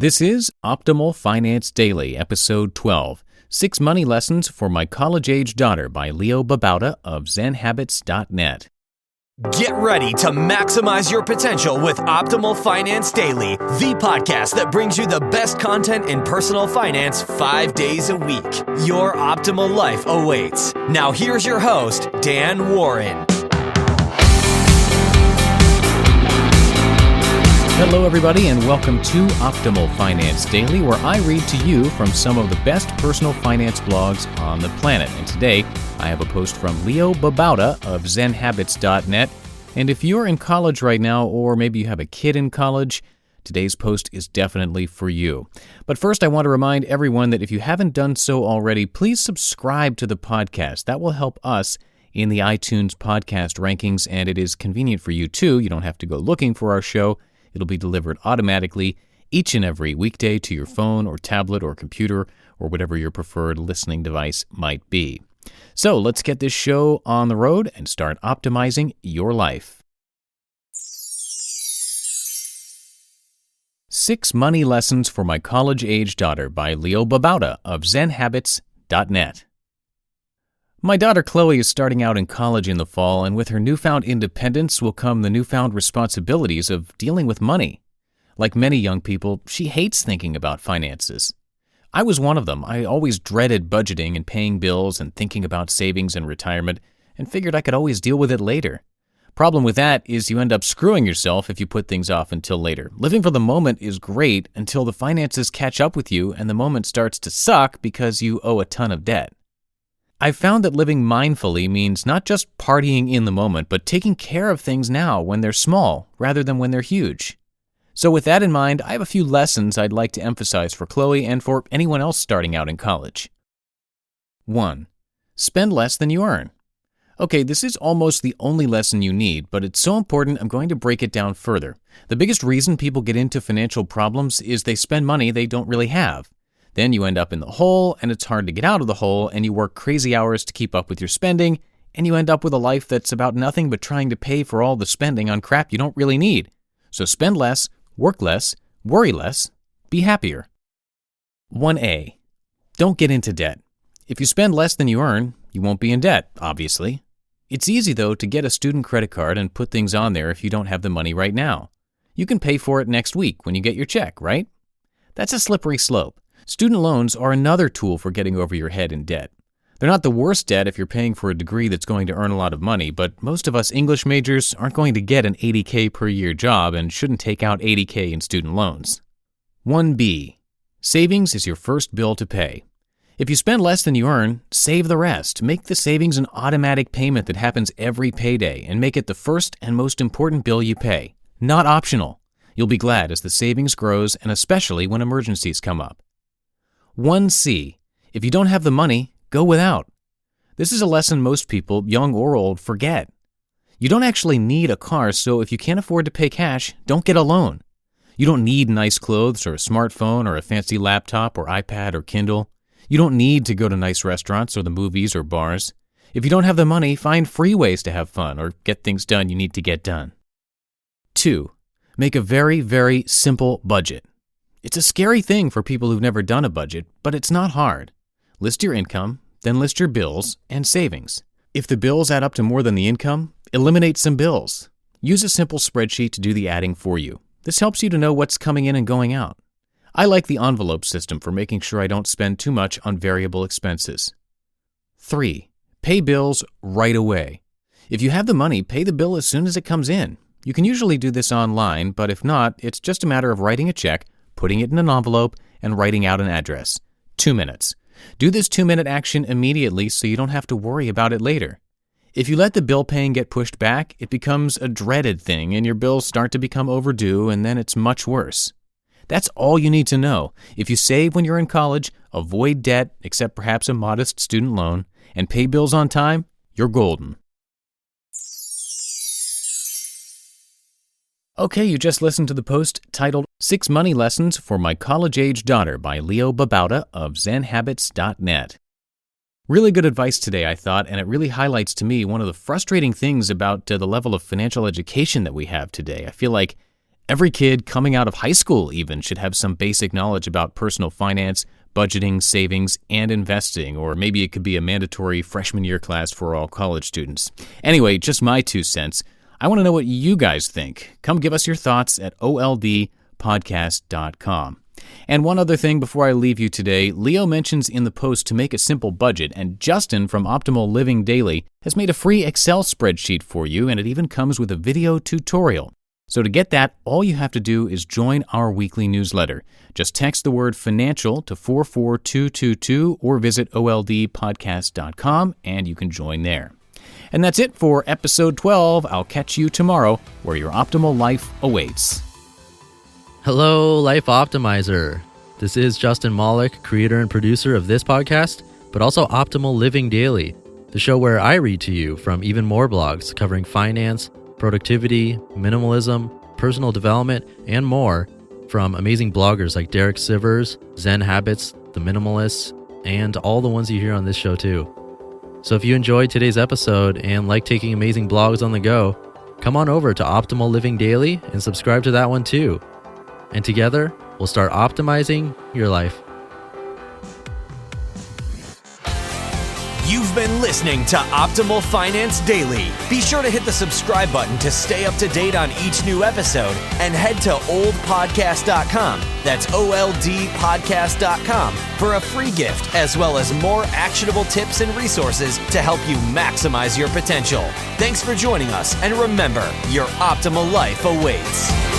This is Optimal Finance Daily, Episode 12, 6 Money Lessons for My College-Age Daughter by Babauta of ZenHabits.net. Get ready to maximize your potential with Optimal Finance Daily, the podcast that brings you the best content in personal finance 5 days a week. Your optimal life awaits. Now here's your host, Dan Warren. Hello, everybody, and welcome to Optimal Finance Daily, where I read to you from some of the best personal finance blogs on the planet. And today, I have a post from Babauta of ZenHabits.net. And if you're in college right now, or maybe you have a kid in college, today's post is definitely for you. But first, I want to remind everyone that if you haven't done so already, please subscribe to the podcast. That will help us in the iTunes podcast rankings, and it is convenient for you too. You don't have to go looking for our show. It'll be delivered automatically each and every weekday to your phone or tablet or computer or whatever your preferred listening device might be. So let's get this show on the road and start optimizing your life. 6 Money Lessons for My College-Age Daughter by Babauta of ZenHabits.net. My daughter Chloe is starting out in college in the fall, and with her newfound independence will come the newfound responsibilities of dealing with money. Like many young people, she hates thinking about finances. I was one of them. I always dreaded budgeting and paying bills and thinking about savings and retirement, and figured I could always deal with it later. Problem with that is you end up screwing yourself if you put things off until later. Living for the moment is great until the finances catch up with you and the moment starts to suck because you owe a ton of debt. I've found that living mindfully means not just partying in the moment, but taking care of things now when they're small rather than when they're huge. So with that in mind, I have a few lessons I'd like to emphasize for Chloe and for anyone else starting out in college. 1. Spend less than you earn. Okay, this is almost the only lesson you need, but it's so important I'm going to break it down further. The biggest reason people get into financial problems is they spend money they don't really have. Then you end up in the hole, and it's hard to get out of the hole, and you work crazy hours to keep up with your spending, and you end up with a life that's about nothing but trying to pay for all the spending on crap you don't really need. So spend less, work less, worry less, be happier. 1A. Don't get into debt. If you spend less than you earn, you won't be in debt, obviously. It's easy, though, to get a student credit card and put things on there if you don't have the money right now. You can pay for it next week when you get your check, right? That's a slippery slope. Student loans are another tool for getting over your head in debt. They're not the worst debt if you're paying for a degree that's going to earn a lot of money, but most of us English majors aren't going to get an $80K per year job and shouldn't take out $80K in student loans. 1B. Savings is your first bill to pay. If you spend less than you earn, save the rest. Make the savings an automatic payment that happens every payday and make it the first and most important bill you pay. Not optional. You'll be glad as the savings grows and especially when emergencies come up. 1C. If you don't have the money, go without. This is a lesson most people, young or old, forget. You don't actually need a car, so if you can't afford to pay cash, don't get a loan. You don't need nice clothes or a smartphone or a fancy laptop or iPad or Kindle. You don't need to go to nice restaurants or the movies or bars. If you don't have the money, find free ways to have fun or get things done you need to get done. 2. Make a very, very simple budget. It's a scary thing for people who've never done a budget, but it's not hard. List your income, then list your bills and savings. If the bills add up to more than the income, eliminate some bills. Use a simple spreadsheet to do the adding for you. This helps you to know what's coming in and going out. I like the envelope system for making sure I don't spend too much on variable expenses. 3. Pay bills right away. If you have the money, pay the bill as soon as it comes in. You can usually do this online, but if not, it's just a matter of writing a check, putting it in an envelope, and writing out an address. 2 minutes. Do this 2-minute action immediately so you don't have to worry about it later. If you let the bill paying get pushed back, it becomes a dreaded thing and your bills start to become overdue and then it's much worse. That's all you need to know. If you save when you're in college, avoid debt, except perhaps a modest student loan, and pay bills on time, you're golden. Okay, you just listened to the post titled 6 Money Lessons for My College-Age Daughter by Babauta of ZenHabits.net. Really good advice today, I thought, and it really highlights to me one of the frustrating things about the level of financial education that we have today. I feel like Every kid coming out of high school even should have some basic knowledge about personal finance, budgeting, savings, and investing, or maybe it could be a mandatory freshman year class for all college students. Anyway, just my 2 cents. I want to know what you guys think. Come give us your thoughts at oldpodcast.com. And one other thing before I leave you today, Leo mentions in the post to make a simple budget, and Justin from Optimal Living Daily has made a free Excel spreadsheet for you, and it even comes with a video tutorial. So to get that, all you have to do is join our weekly newsletter. Just text the word financial to 44222 or visit oldpodcast.com and you can join there. And that's it for episode 12. I'll catch you tomorrow where your optimal life awaits. Hello, Life Optimizer. This is Justin Malik, creator and producer of this podcast, but also Optimal Living Daily, the show where I read to you from even more blogs covering finance, productivity, minimalism, personal development, and more from amazing bloggers like Derek Sivers, Zen Habits, The Minimalists, and all the ones you hear on this show too. So if you enjoyed today's episode and like taking amazing blogs on the go, come on over to Optimal Living Daily and subscribe to that one too. And together, we'll start optimizing your life. You've been listening to Optimal Finance Daily. Be sure to hit the subscribe button to stay up to date on each new episode and head to oldpodcast.com. That's oldpodcast.com for a free gift as well as more actionable tips and resources to help you maximize your potential. Thanks for joining us, and remember, your optimal life awaits.